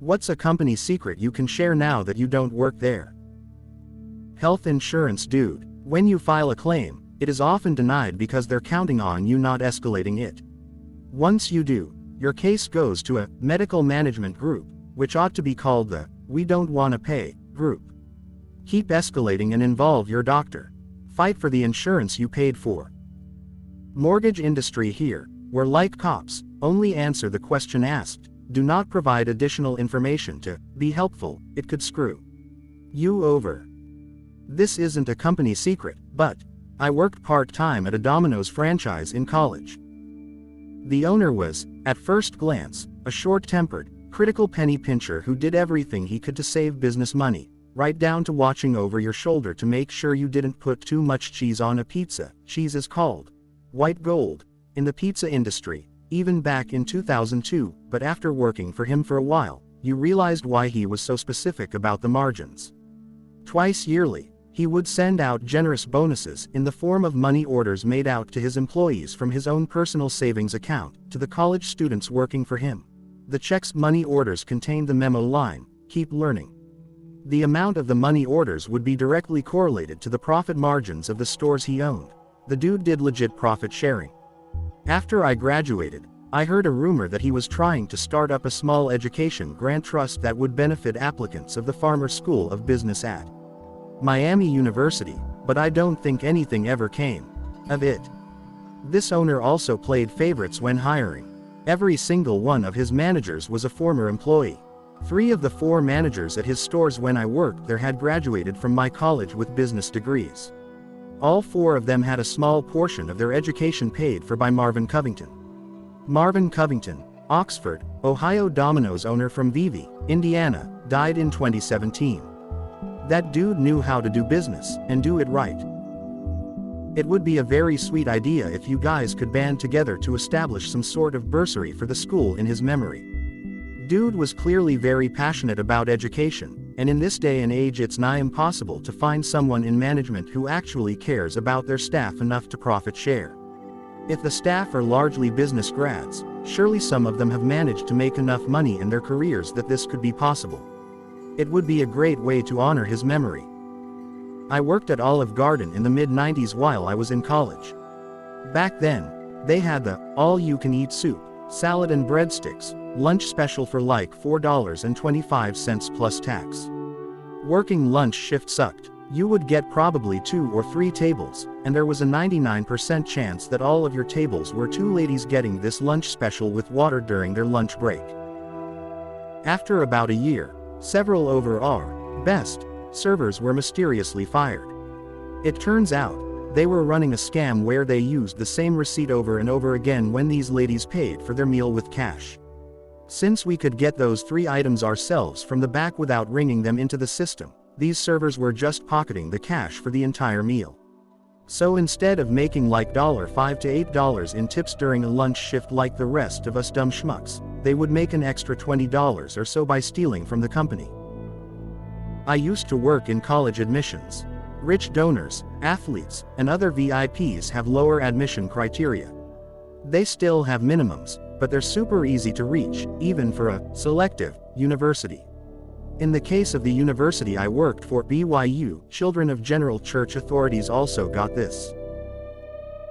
What's a company secret you can share now that you don't work there? Health insurance dude. When you file a claim, it is often denied because they're counting on you not escalating it. Once you do, your case goes to a medical management group, which ought to be called the "we don't want to pay" group. Keep escalating and involve your doctor. Fight for the insurance you paid for. Mortgage industry here, we're like cops, only answer the question asked, do not provide additional information to be helpful, it could screw you over. This isn't a company secret, but I worked part-time at a Domino's franchise in college. The owner was, at first glance, a short-tempered, critical penny pincher who did everything he could to save business money, right down to watching over your shoulder to make sure you didn't put too much cheese on a pizza. Cheese is called white gold in the pizza industry, even back in 2002, but after working for him for a while, you realized why he was so specific about the margins. Twice yearly, he would send out generous bonuses in the form of money orders made out to his employees from his own personal savings account to the college students working for him. The check's money orders contained the memo line, "Keep learning." The amount of the money orders would be directly correlated to the profit margins of the stores he owned. The dude did legit profit sharing. After I graduated, I heard a rumor that he was trying to start up a small education grant trust that would benefit applicants of the Farmer School of Business at Miami University, but I don't think anything ever came of it. This owner also played favorites when hiring. Every single one of his managers was a former employee. 3 of the 4 managers at his stores when I worked there had graduated from my college with business degrees. All 4 of them had a small portion of their education paid for by Marvin Covington. Marvin Covington, Oxford, Ohio Domino's owner from Vevey, Indiana, died in 2017. That dude knew how to do business, and do it right. It would be a very sweet idea if you guys could band together to establish some sort of bursary for the school in his memory. Dude was clearly very passionate about education, and in this day and age it's nigh impossible to find someone in management who actually cares about their staff enough to profit share. If the staff are largely business grads, surely some of them have managed to make enough money in their careers that this could be possible. It would be a great way to honor his memory. I worked at Olive Garden in the mid-90s while I was in college. Back then, they had the all-you-can-eat soup, salad and breadsticks lunch special for like $4.25 plus tax. Working lunch shift sucked. You would get probably 2 or 3 tables, and there was a 99% chance that all of your tables were 2 ladies getting this lunch special with water during their lunch break. After about a year, several over our best servers were mysteriously fired. It turns out, they were running a scam where they used the same receipt over and over again when these ladies paid for their meal with cash. Since we could get those 3 items ourselves from the back without ringing them into the system, these servers were just pocketing the cash for the entire meal. So instead of making like $5 to $8 in tips during a lunch shift like the rest of us dumb schmucks, they would make an extra $20 or so by stealing from the company. I used to work in college admissions. Rich donors, athletes, and other VIPs have lower admission criteria. They still have minimums, but they're super easy to reach, even for a selective university. In the case of the university I worked for, BYU, Children of General Church authorities also got this.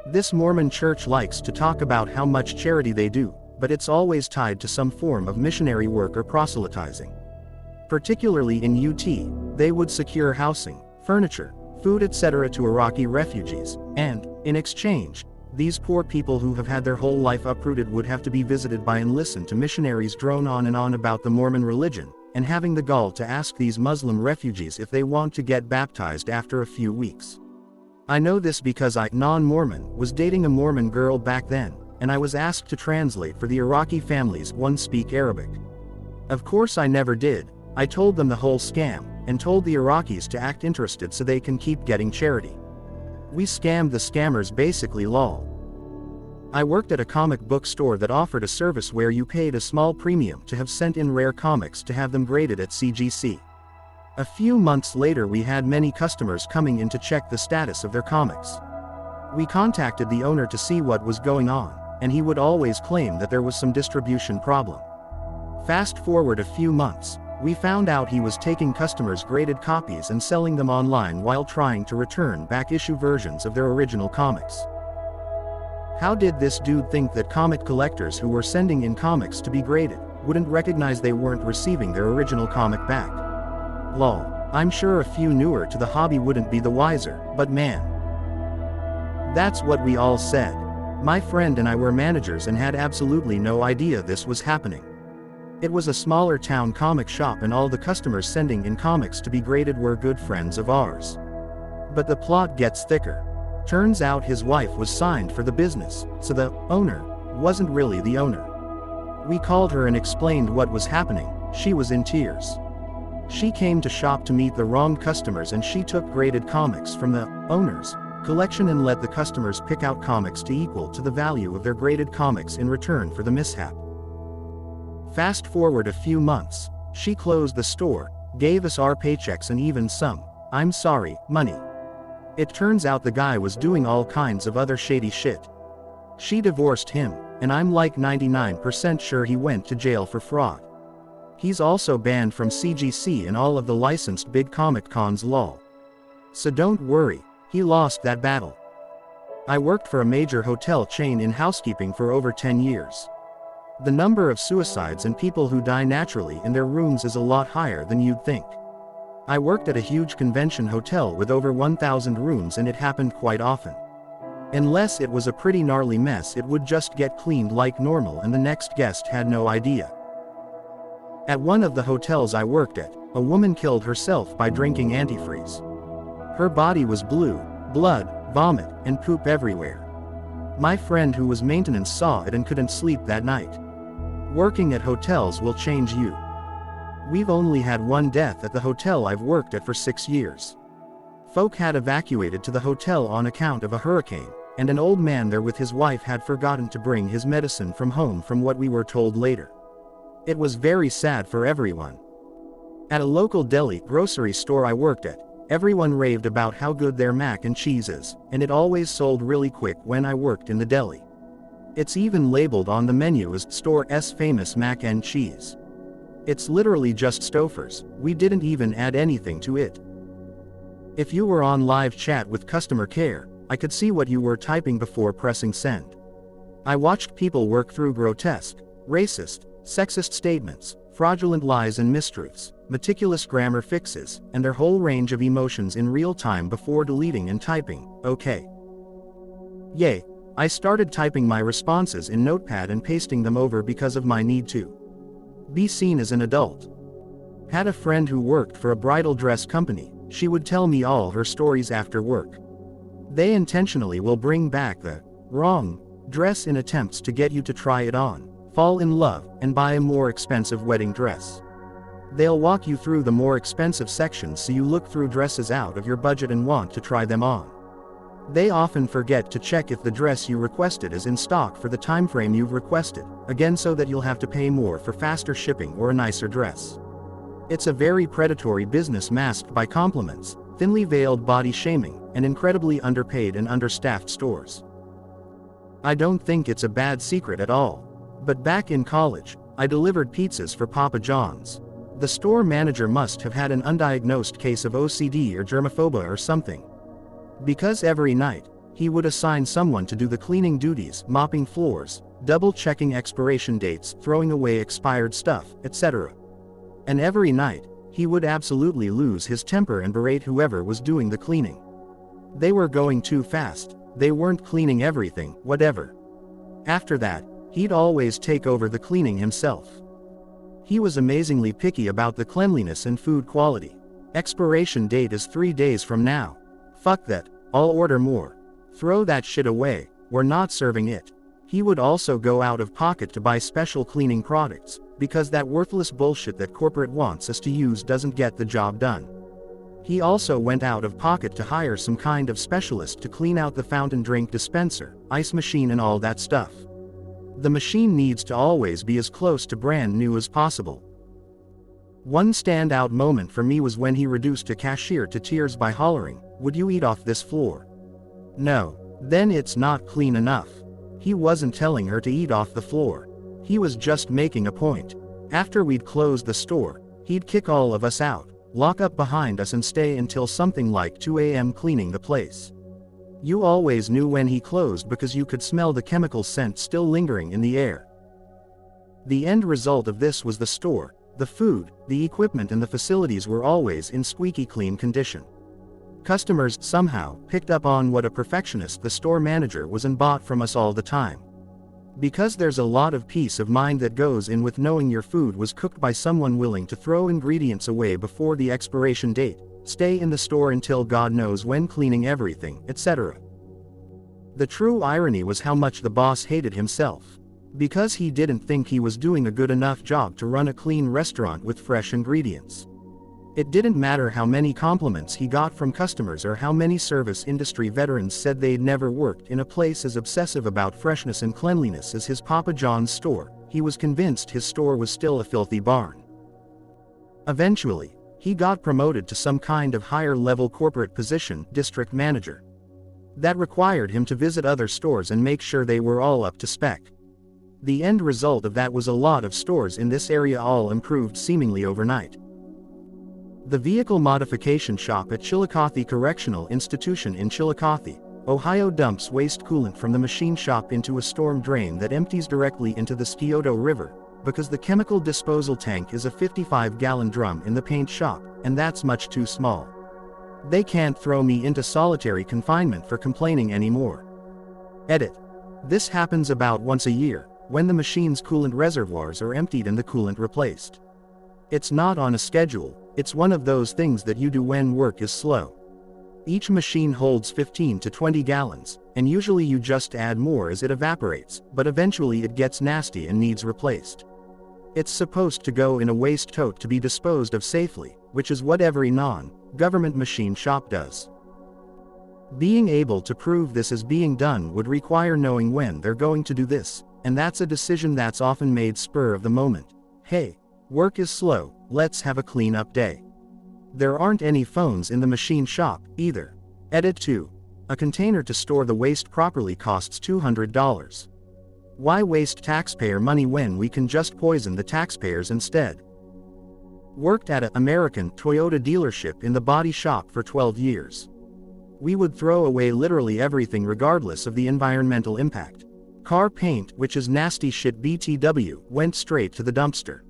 This Mormon church likes to talk about how much charity they do, but it's always tied to some form of missionary work or proselytizing. Particularly in UT, they would secure housing, furniture, food etc. to Iraqi refugees, and, in exchange, these poor people who have had their whole life uprooted would have to be visited by and listen to missionaries drone on and on about the Mormon religion, and having the gall to ask these Muslim refugees if they want to get baptized after a few weeks. I know this because I, non-Mormon, was dating a Mormon girl back then, and I was asked to translate for the Iraqi families who speak Arabic. Of course I never did. I told them the whole scam, and told the Iraqis to act interested so they can keep getting charity. We scammed the scammers basically lol. I worked at a comic book store that offered a service where you paid a small premium to have sent in rare comics to have them graded at CGC. A few months later we had many customers coming in to check the status of their comics. We contacted the owner to see what was going on, and he would always claim that there was some distribution problem. Fast forward a few months, we found out he was taking customers' graded copies and selling them online while trying to return back issue versions of their original comics. How did this dude think that comic collectors who were sending in comics to be graded wouldn't recognize they weren't receiving their original comic back? Lol. I'm sure a few newer to the hobby wouldn't be the wiser, but man. That's what we all said. My friend and I were managers and had absolutely no idea this was happening. It was a smaller town comic shop and all the customers sending in comics to be graded were good friends of ours. But the plot gets thicker. Turns out his wife was signed for the business, so the owner wasn't really the owner. We called her and explained what was happening. She was in tears. She came to shop to meet the wrong customers and she took graded comics from the owner's collection and let the customers pick out comics to equal to the value of their graded comics in return for the mishap. Fast forward a few months, she closed the store, gave us our paychecks and even some, I'm sorry, money. It turns out the guy was doing all kinds of other shady shit. She divorced him, and I'm like 99% sure he went to jail for fraud. He's also banned from CGC and all of the licensed big comic cons lol. So don't worry, he lost that battle. I worked for a major hotel chain in housekeeping for over 10 years. The number of suicides and people who die naturally in their rooms is a lot higher than you'd think. I worked at a huge convention hotel with over 1,000 rooms and it happened quite often. Unless it was a pretty gnarly mess, it would just get cleaned like normal and the next guest had no idea. At one of the hotels I worked at, a woman killed herself by drinking antifreeze. Her body was blue, blood, vomit, and poop everywhere. My friend who was maintenance saw it and couldn't sleep that night. Working at hotels will change you. We've only had one death at the hotel I've worked at for 6 years. Folk had evacuated to the hotel on account of a hurricane, and an old man there with his wife had forgotten to bring his medicine from home from what we were told later. It was very sad for everyone. At a local deli grocery store I worked at, everyone raved about how good their mac and cheese is, and it always sold really quick when I worked in the deli. It's even labeled on the menu as store's famous mac and cheese. It's literally just Stouffer's, we didn't even add anything to it. If you were on live chat with customer care, I could see what you were typing before pressing send. I watched people work through grotesque, racist, sexist statements, fraudulent lies and mistruths, meticulous grammar fixes, and their whole range of emotions in real time before deleting and typing, okay. Yay, I started typing my responses in Notepad and pasting them over because of my need to be seen as an adult. Had a friend who worked for a bridal dress company, she would tell me all her stories after work. They intentionally will bring back the wrong dress in attempts to get you to try it on, fall in love, and buy a more expensive wedding dress. They'll walk you through the more expensive sections so you look through dresses out of your budget and want to try them on. They often forget to check if the dress you requested is in stock for the time frame you've requested, again so that you'll have to pay more for faster shipping or a nicer dress. It's a very predatory business masked by compliments, thinly veiled body shaming, and incredibly underpaid and understaffed stores. I don't think it's a bad secret at all. But back in college, I delivered pizzas for Papa John's. The store manager must have had an undiagnosed case of OCD or germophobia or something. Because every night, he would assign someone to do the cleaning duties, mopping floors, double-checking expiration dates, throwing away expired stuff, etc. And every night, he would absolutely lose his temper and berate whoever was doing the cleaning. They were going too fast, they weren't cleaning everything, whatever. After that, he'd always take over the cleaning himself. He was amazingly picky about the cleanliness and food quality. Expiration date is 3 days from now. Fuck that, I'll order more. Throw that shit away, we're not serving it. He would also go out of pocket to buy special cleaning products, because that worthless bullshit that corporate wants us to use doesn't get the job done. He also went out of pocket to hire some kind of specialist to clean out the fountain drink dispenser, ice machine and all that stuff. The machine needs to always be as close to brand new as possible. One standout moment for me was when he reduced a cashier to tears by hollering, "Would you eat off this floor?" No. Then it's not clean enough. He wasn't telling her to eat off the floor. He was just making a point. After we'd closed the store, he'd kick all of us out, lock up behind us and stay until something like 2 a.m. cleaning the place. You always knew when he closed because you could smell the chemical scent still lingering in the air. The end result of this was the store, the food, the equipment and the facilities were always in squeaky clean condition. Customers, somehow, picked up on what a perfectionist the store manager was and bought from us all the time. Because there's a lot of peace of mind that goes in with knowing your food was cooked by someone willing to throw ingredients away before the expiration date, stay in the store until God knows when cleaning everything, etc. The true irony was how much the boss hated himself. Because he didn't think he was doing a good enough job to run a clean restaurant with fresh ingredients. It didn't matter how many compliments he got from customers or how many service industry veterans said they'd never worked in a place as obsessive about freshness and cleanliness as his Papa John's store, he was convinced his store was still a filthy barn. Eventually, he got promoted to some kind of higher-level corporate position, district manager. That required him to visit other stores and make sure they were all up to spec. The end result of that was a lot of stores in this area all improved seemingly overnight. The vehicle modification shop at Chillicothe Correctional Institution in Chillicothe, Ohio dumps waste coolant from the machine shop into a storm drain that empties directly into the Scioto River, because the chemical disposal tank is a 55-gallon drum in the paint shop, and that's much too small. They can't throw me into solitary confinement for complaining anymore. Edit. This happens about once a year, when the machine's coolant reservoirs are emptied and the coolant replaced. It's not on a schedule, it's one of those things that you do when work is slow. Each machine holds 15 to 20 gallons, and usually you just add more as it evaporates, but eventually it gets nasty and needs replaced. It's supposed to go in a waste tote to be disposed of safely, which is what every non-government machine shop does. Being able to prove this is being done would require knowing when they're going to do this, and that's a decision that's often made spur of the moment. Hey, work is slow, let's have a clean-up day. There aren't any phones in the machine shop, either. Edit 2. A container to store the waste properly costs $200. Why waste taxpayer money when we can just poison the taxpayers instead? Worked at an American Toyota dealership in the body shop for 12 years. We would throw away literally everything regardless of the environmental impact. Car paint, which is nasty shit BTW, went straight to the dumpster.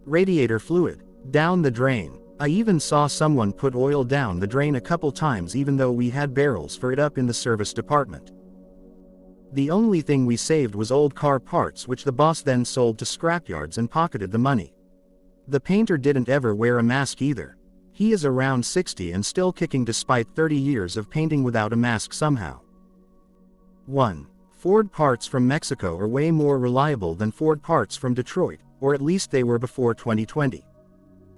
Radiator fluid, down the drain. I even saw someone put oil down the drain a couple times even though we had barrels for it up in the service department. The only thing we saved was old car parts which the boss then sold to scrapyards and pocketed the money. The painter didn't ever wear a mask either. He is around 60 and still kicking despite 30 years of painting without a mask somehow. 1. Ford parts from Mexico are way more reliable than Ford parts from Detroit, or at least they were before 2020.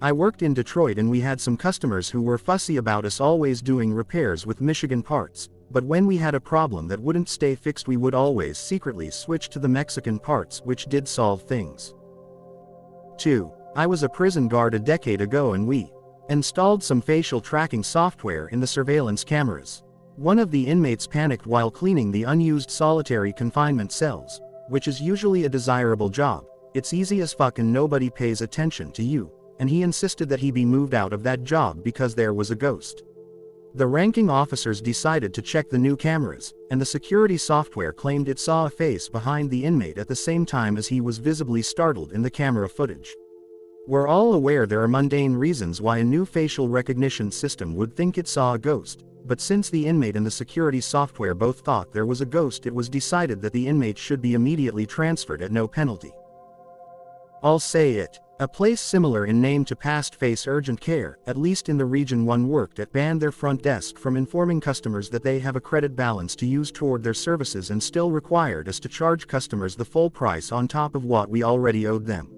I worked in Detroit and we had some customers who were fussy about us always doing repairs with Michigan parts, but when we had a problem that wouldn't stay fixed we would always secretly switch to the Mexican parts, which did solve things. 2. I was a prison guard a decade ago and we installed some facial tracking software in the surveillance cameras. One of the inmates panicked while cleaning the unused solitary confinement cells, which is usually a desirable job. It's easy as fuck and nobody pays attention to you, and he insisted that he be moved out of that job because there was a ghost. The ranking officers decided to check the new cameras, and the security software claimed it saw a face behind the inmate at the same time as he was visibly startled in the camera footage. We're all aware there are mundane reasons why a new facial recognition system would think it saw a ghost, but since the inmate and the security software both thought there was a ghost, it was decided that the inmate should be immediately transferred at no penalty. I'll say it. A place similar in name to Past Face Urgent Care, at least in the region one worked at, banned their front desk from informing customers that they have a credit balance to use toward their services and still required us to charge customers the full price on top of what we already owed them.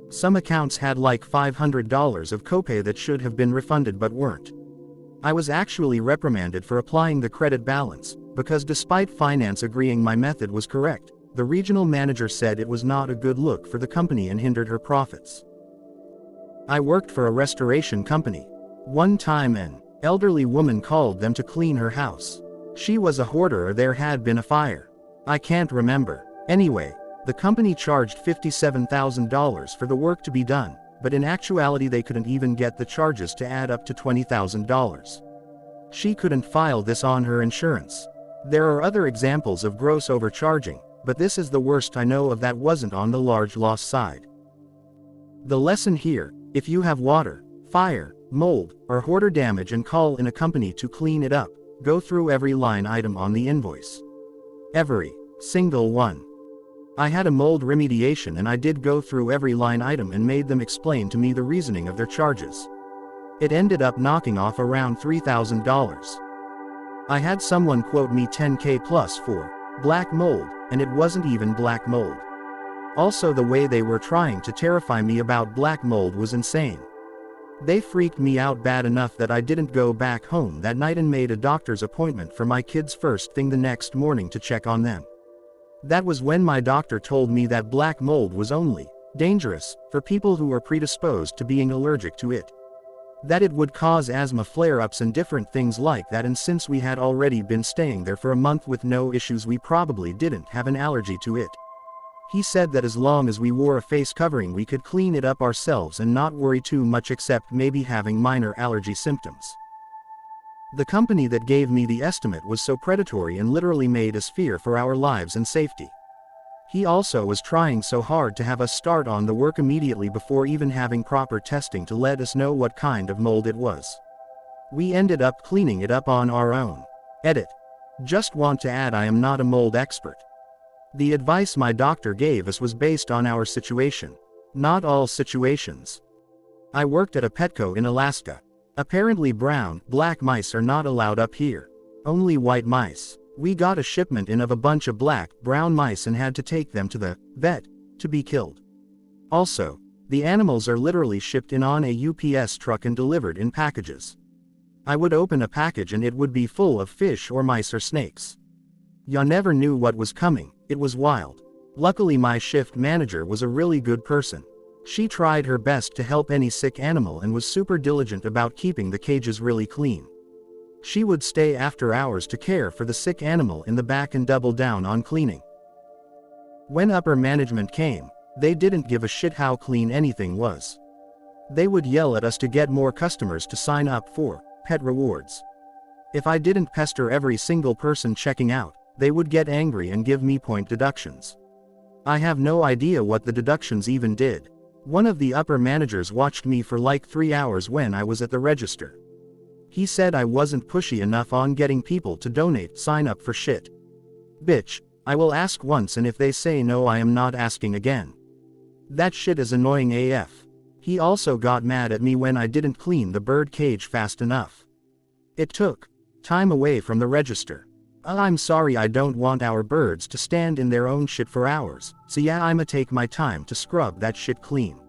Some accounts had like $500 of copay that should have been refunded but weren't. I was actually reprimanded for applying the credit balance, because despite finance agreeing my method was correct, the regional manager said it was not a good look for the company and hindered her profits. I worked for a restoration company. One time an elderly woman called them to clean her house. She was a hoarder or there had been a fire. I can't remember. Anyway, The company charged $57,000 for the work to be done, but in actuality they couldn't even get the charges to add up to $20,000. She couldn't file this on her insurance. There are other examples of gross overcharging, but this is the worst I know of that wasn't on the large loss side. The lesson here: if you have water, fire, mold, or hoarder damage and call in a company to clean it up, go through every line item on the invoice. Every single one. I had a mold remediation and I did go through every line item and made them explain to me the reasoning of their charges. It ended up knocking off around $3,000. I had someone quote me $10K plus for black mold, and it wasn't even black mold. Also, the way they were trying to terrify me about black mold was insane. They freaked me out bad enough that I didn't go back home that night and made a doctor's appointment for my kids first thing the next morning to check on them. That was when my doctor told me that black mold was only dangerous for people who are predisposed to being allergic to it. That it would cause asthma flare-ups and different things like that, and since we had already been staying there for a month with no issues, we probably didn't have an allergy to it. He said that as long as we wore a face covering we could clean it up ourselves and not worry too much, except maybe having minor allergy symptoms. The company that gave me the estimate was so predatory and literally made us fear for our lives and safety. He also was trying so hard to have us start on the work immediately before even having proper testing to let us know what kind of mold it was. We ended up cleaning it up on our own. Edit. Just want to add, I am not a mold expert. The advice my doctor gave us was based on our situation. Not all situations. I worked at a Petco in Alaska. Apparently black mice are not allowed up here. Only white mice. We got a shipment in of a bunch of brown mice and had to take them to the vet to be killed. Also, the animals are literally shipped in on a UPS truck and delivered in packages. I would open a package and it would be full of fish or mice or snakes. Ya never knew what was coming. It was wild. Luckily my shift manager was a really good person. She tried her best to help any sick animal and was super diligent about keeping the cages really clean. She would stay after hours to care for the sick animal in the back and double down on cleaning. When upper management came, they didn't give a shit how clean anything was. They would yell at us to get more customers to sign up for pet rewards. If I didn't pester every single person checking out, they would get angry and give me point deductions. I have no idea what the deductions even did. One of the upper managers watched me for like 3 hours when I was at the register. He said I wasn't pushy enough on getting people to donate, sign up for shit. Bitch, I will ask once and if they say no I am not asking again. That shit is annoying AF. He also got mad at me when I didn't clean the bird cage fast enough. It took time away from the register. I'm sorry, I don't want our birds to stand in their own shit for hours, so yeah, I'ma take my time to scrub that shit clean.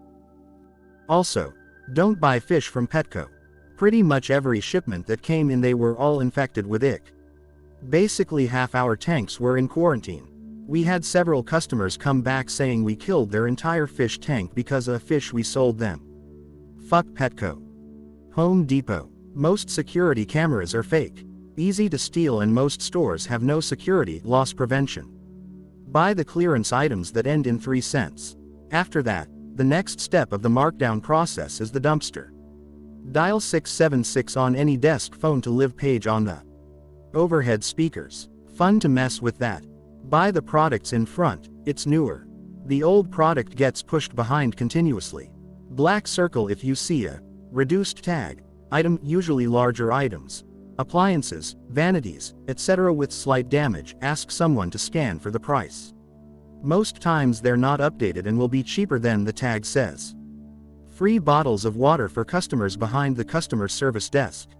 Also, don't buy fish from Petco. Pretty much every shipment that came in they were all infected with ick. Basically half our tanks were in quarantine. We had several customers come back saying we killed their entire fish tank because of fish we sold them. Fuck Petco. Home Depot. Most security cameras are fake. Easy to steal and most stores have no security loss prevention. Buy the clearance items that end in 3 cents. After that, the next step of the markdown process is the dumpster. Dial 676 on any desk phone to live page on the overhead speakers. Fun to mess with that. Buy the products in front, it's newer. The old product gets pushed behind continuously. Black circle if you see a reduced tag item, usually larger items. Appliances, vanities, etc. with slight damage, ask someone to scan for the price. Most times they're not updated and will be cheaper than the tag says. Free bottles of water for customers behind the customer service desk.